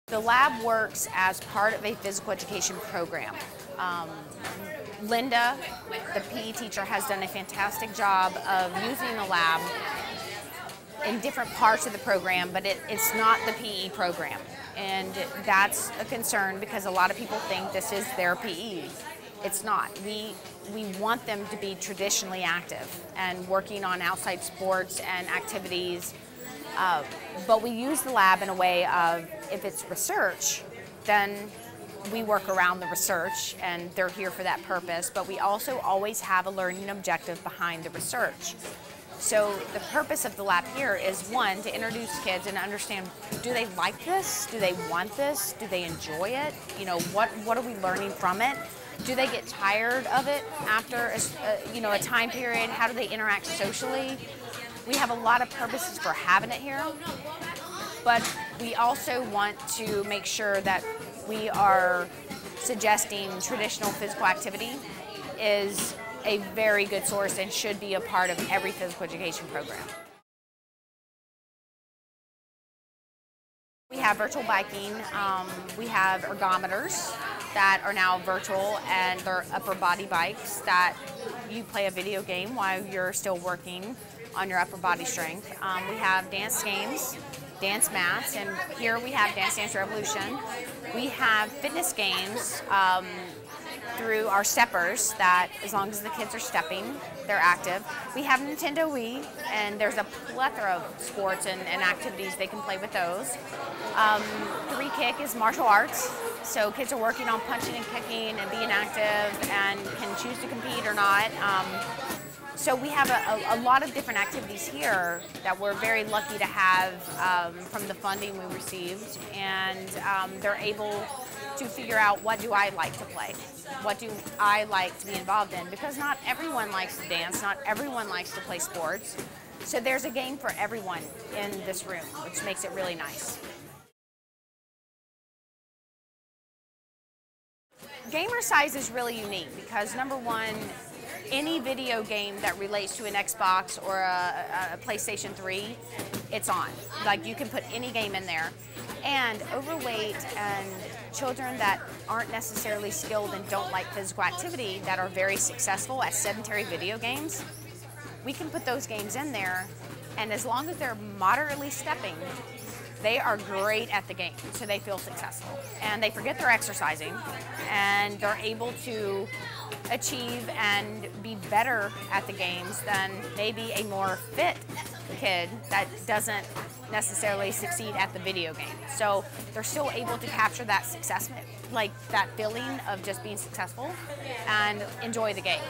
The lab works as part of a physical education program. Linda, the PE teacher, has done a fantastic job of using the lab in different parts of the program, but it's not the PE program. And that's a concern because a lot of people think this is their PE. It's not. We want them to be traditionally active and working on outside sports and activities. But we use the lab in a way of, if it's research, then we work around the research and they're here for that purpose, but we also always have a learning objective behind the research. So the purpose of the lab here is, one, to introduce kids and understand, do they like this? Do they want this? Do they enjoy it? You know, what are we learning from it? Do they get tired of it after a time period? How do they interact socially? We have a lot of purposes for having it here, but we also want to make sure that we are suggesting traditional physical activity is a very good source and should be a part of every physical education program. We have virtual biking, we have ergometers that are now virtual, and they're upper body bikes that you play a video game while you're still working on your upper body strength. We have dance games, dance mats, and here we have Dance Dance Revolution. We have fitness games through our steppers that, as long as the kids are stepping, they're active. We have Nintendo Wii, and there's a plethora of sports and activities they can play with those. 3Kick is martial arts, so kids are working on punching and kicking and being active and can choose to compete or not. So we have a lot of different activities here that we're very lucky to have from the funding we received, and they're able to figure out, what do I like to play? What do I like to be involved in? Because not everyone likes to dance, not everyone likes to play sports. So there's a game for everyone in this room, which makes it really nice. Gamer size is really unique because, number one, any video game that relates to an Xbox or a PlayStation 3, it's on. Like, you can put any game in there. And overweight and children that aren't necessarily skilled and don't like physical activity, that are very successful at sedentary video games, we can put those games in there, and as long as they're moderately stepping, they are great at the game, so they feel successful. And they forget they're exercising, and they're able to achieve and be better at the games than maybe a more fit kid that doesn't necessarily succeed at the video game. So they're still able to capture that success, like that feeling of just being successful, and enjoy the game.